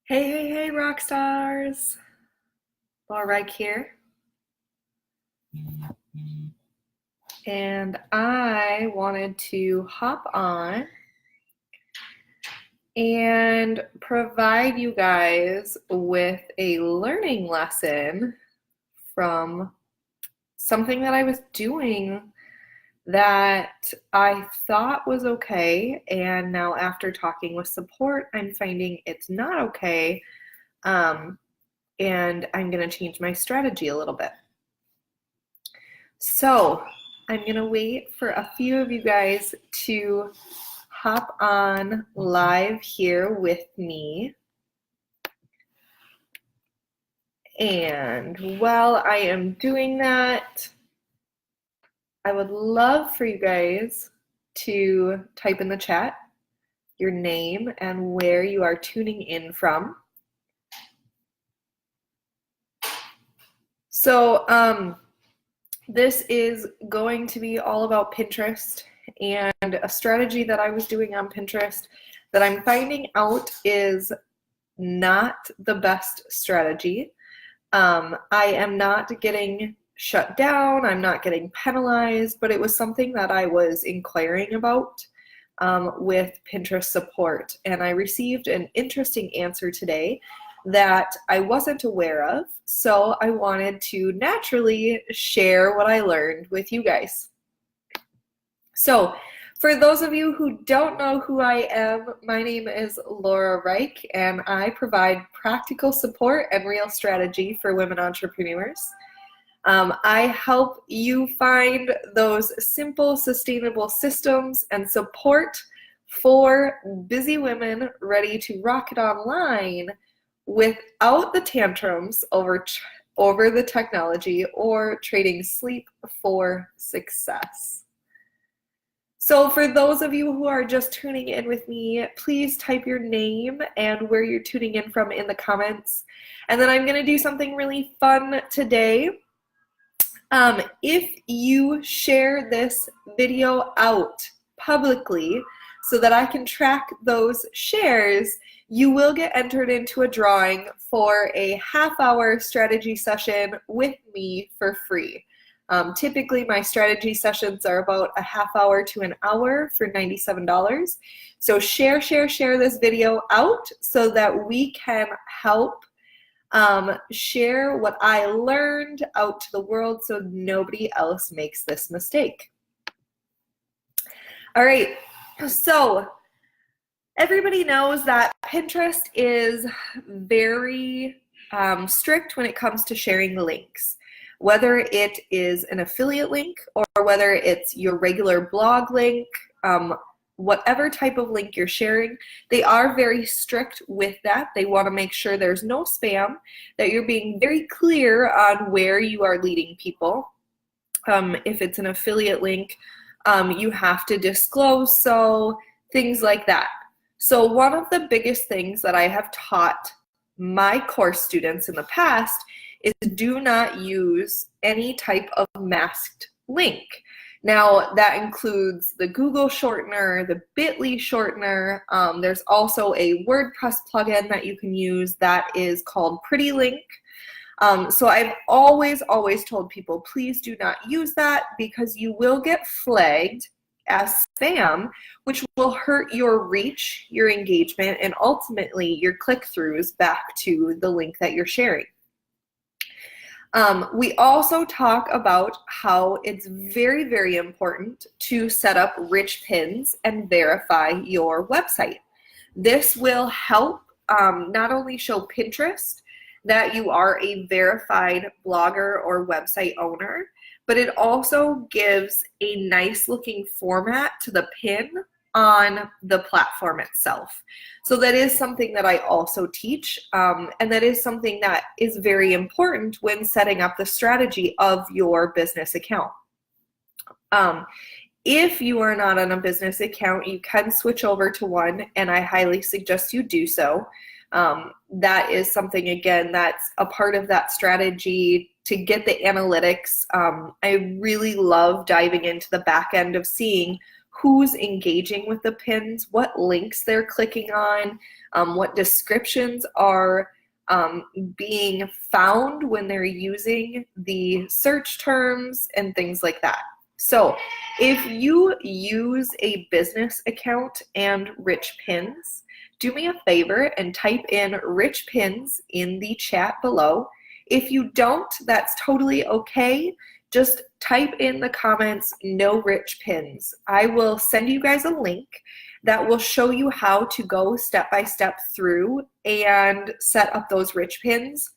Hey, rock stars. Laura Reich here. And I wanted to hop on and provide you guys with a learning lesson from something that I was doing that I thought was okay. And now, after talking with support, I'm finding it's not okay. And I'm going to change my strategy a little bit. So I'm going to wait for a few of you guys to hop on live here with me. And while I am doing that, I would love for you guys to type in the chat your name and where you are tuning in from. So this is going to be all about Pinterest and a strategy that I was doing on Pinterest that I'm finding out is not the best strategy. I am not getting shut down, I'm not getting penalized, but it was something that I was inquiring about with Pinterest support. And I received an interesting answer today that I wasn't aware of, so I wanted to naturally share what I learned with you guys. So for those of you who don't know who I am, my name is Laura Reich, and I provide practical support and real strategy for women entrepreneurs. I help you find those simple, sustainable systems and support for busy women ready to rock it online without the tantrums over the technology or trading sleep for success. So for those of you who are just tuning in with me, please type your name and where you're tuning in from in the comments. And then I'm going to do something really fun today. If you share this video out publicly so that I can track those shares, you will get entered into a drawing for a half-hour strategy session with me for free. Typically, my strategy sessions are about a half hour to an hour for $97. So share this video out so that we can help share what I learned out to the world so nobody else makes this mistake. All right, so everybody knows that Pinterest is very strict when it comes to sharing links. Whether it is an affiliate link or whether it's your regular blog link, whatever type of link you're sharing, they are very strict with that. They want to make sure there's no spam, that you're being very clear on where you are leading people. If it's an affiliate link, you have to disclose, so things like that. So one of the biggest things that I have taught my course students in the past is do not use any type of masked link. Now, that includes the Google shortener, the Bitly shortener. There's also a WordPress plugin that you can use that is called Pretty Link. So I've always told people, please do not use that because you will get flagged as spam, which will hurt your reach, your engagement, and ultimately your click-throughs back to the link that you're sharing. We also talk about how it's very, very important to set up rich pins and verify your website. This will help not only show Pinterest that you are a verified blogger or website owner, but it also gives a nice looking format to the pin on the platform itself. So that is something that I also teach, and that is something that is very important when setting up the strategy of your business account. If you are not on a business account, you can switch over to one, and I highly suggest you do so. That is something, again, that's a part of that strategy to get the analytics. I really love diving into the back end of seeing who's engaging with the pins, what links they're clicking on, what descriptions are being found when they're using the search terms and things like that. So if you use a business account and Rich Pins, do me a favor and type in Rich Pins in the chat below. If you don't, that's totally okay. Just type in the comments, no Rich Pins. I will send you guys a link that will show you how to go step by step through and set up those Rich Pins.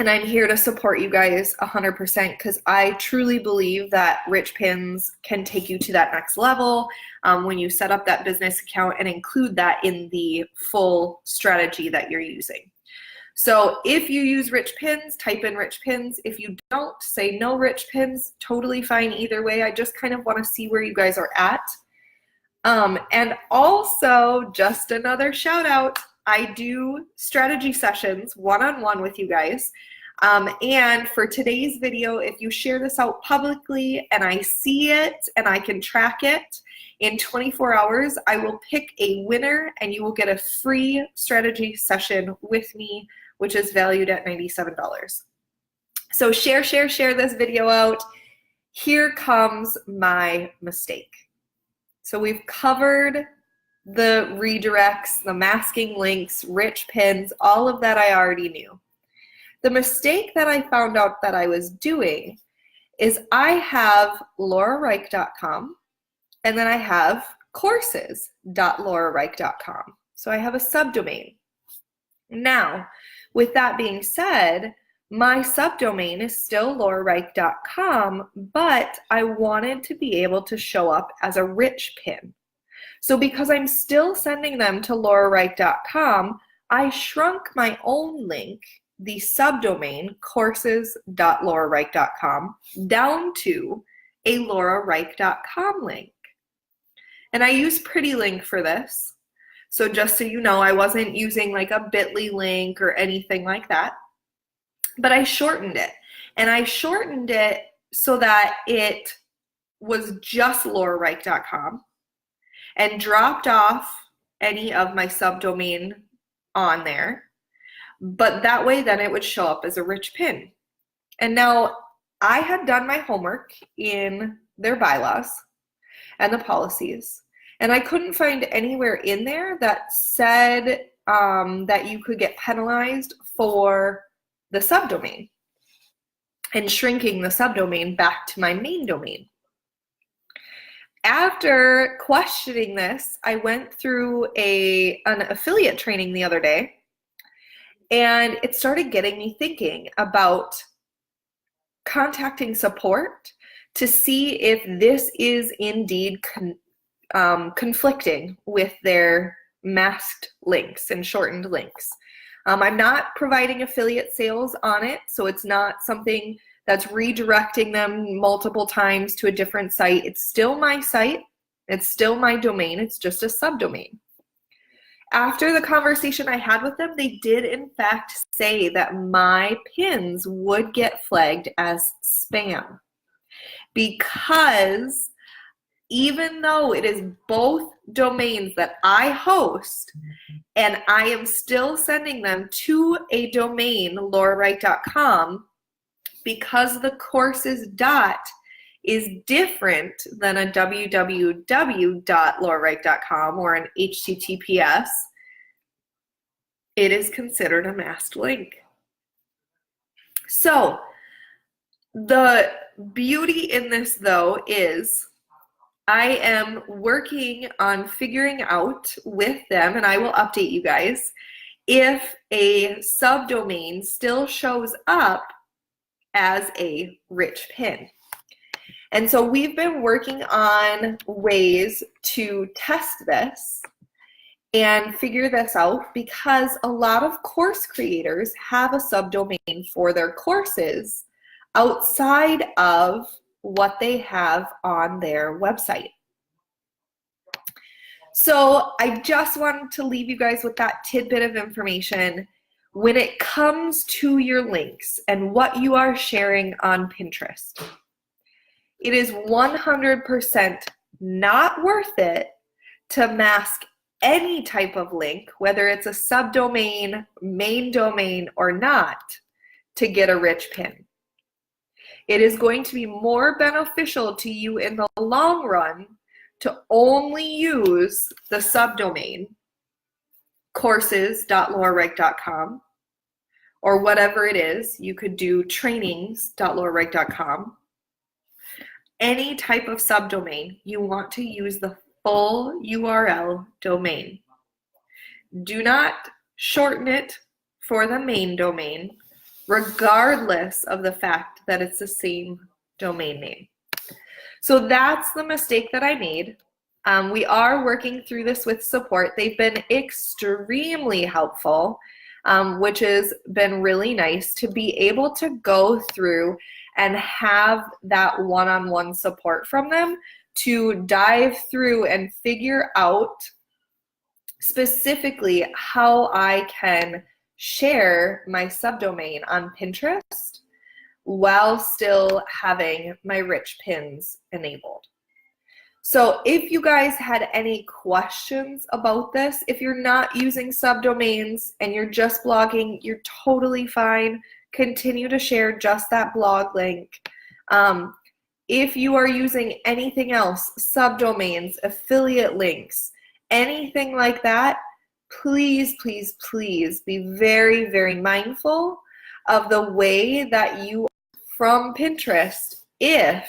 And I'm here to support you guys 100% because I truly believe that Rich Pins can take you to that next level when you set up that business account and include that in the full strategy that you're using. So if you use Rich Pins, type in Rich Pins. If you don't, say no Rich Pins, totally fine either way. I just kind of want to see where you guys are at. And also, just another shout out, I do strategy sessions one-on-one with you guys. And for today's video, if you share this out publicly and I see it and I can track it, in 24 hours, I will pick a winner and you will get a free strategy session with me, which is valued at $97. So share this video out. Here comes my mistake. So we've covered the redirects, the masking links, Rich Pins, all of that I already knew. The mistake that I found out that I was doing is I have laurareich.com and then I have courses.laurareich.com. So I have a subdomain. Now, with that being said, my subdomain is still laurareich.com, but I wanted to be able to show up as a Rich Pin. So because I'm still sending them to laurareich.com, I shrunk my own link, the subdomain courses.laurareich.com, down to a laurareich.com link. And I use PrettyLink for this. So just so you know, I wasn't using like a bit.ly link or anything like that, but I shortened it. And I shortened it so that it was just laurareich.com and dropped off any of my subdomain on there. But that way then it would show up as a Rich Pin. And now I had done my homework in their bylaws and the policies, and I couldn't find anywhere in there that said that you could get penalized for the subdomain and shrinking the subdomain back to my main domain. After questioning this, I went through an affiliate training the other day, and it started getting me thinking about contacting support to see if this is indeed conflicting with their masked links and shortened links. I'm not providing affiliate sales on it, so it's not something that's redirecting them multiple times to a different site. It's still my site. It's still my domain. It's just a subdomain. After the conversation I had with them, they did in fact say that my pins would get flagged as spam because even though it is both domains that I host and I am still sending them to a domain, laurareich.com, because the courses dot is different than a www.laurareich.com or an HTTPS, it is considered a masked link. So the beauty in this though is I am working on figuring out with them, and I will update you guys, if a subdomain still shows up as a Rich Pin. And so we've been working on ways to test this and figure this out because a lot of course creators have a subdomain for their courses outside of what they have on their website. So I just wanted to leave you guys with that tidbit of information. When it comes to your links and what you are sharing on Pinterest, it is 100% not worth it to mask any type of link, whether it's a subdomain, main domain, or not, to get a rich pin. It is going to be more beneficial to you in the long run to only use the subdomain courses.laurareg.com or whatever it is. You could do trainings.laurareg.com. Any type of subdomain, you want to use the full URL domain. Do not shorten it for the main domain, regardless of the fact that it's the same domain name. So that's the mistake that I made. We are working through this with support. They've been extremely helpful, which has been really nice to be able to go through and have that one-on-one support from them to dive through and figure out specifically how I can share my subdomain on Pinterest while still having my rich pins enabled. So if you guys had any questions about this, if you're not using subdomains and you're just blogging, you're totally fine. Continue to share just that blog link. If you are using anything else, subdomains, affiliate links, anything like that, please, please, please be very, very mindful of the way that you from Pinterest if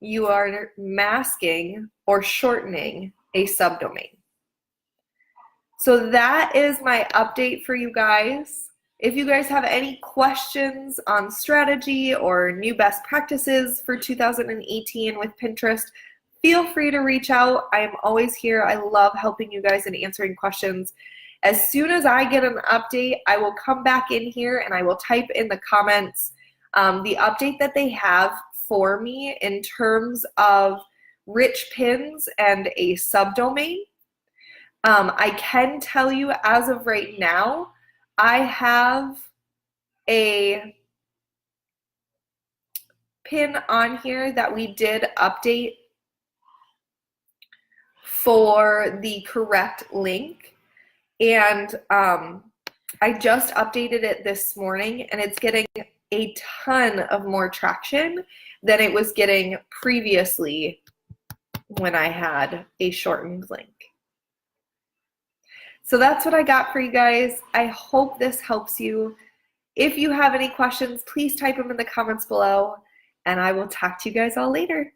you are masking or shortening a subdomain. So that is my update for you guys. If you guys have any questions on strategy or new best practices for 2018 with Pinterest, feel free to reach out. I am always here. I love helping you guys and answering questions. As soon as I get an update, I will come back in here and I will type in the comments the update that they have for me in terms of rich pins and a subdomain. I can tell you as of right now, I have a pin on here that we did update for the correct link, and I just updated it this morning and it's getting a ton of more traction than it was getting previously when I had a shortened link. So that's what I got for you guys. I hope this helps you. If you have any questions, please type them in the comments below, and I will talk to you guys all later.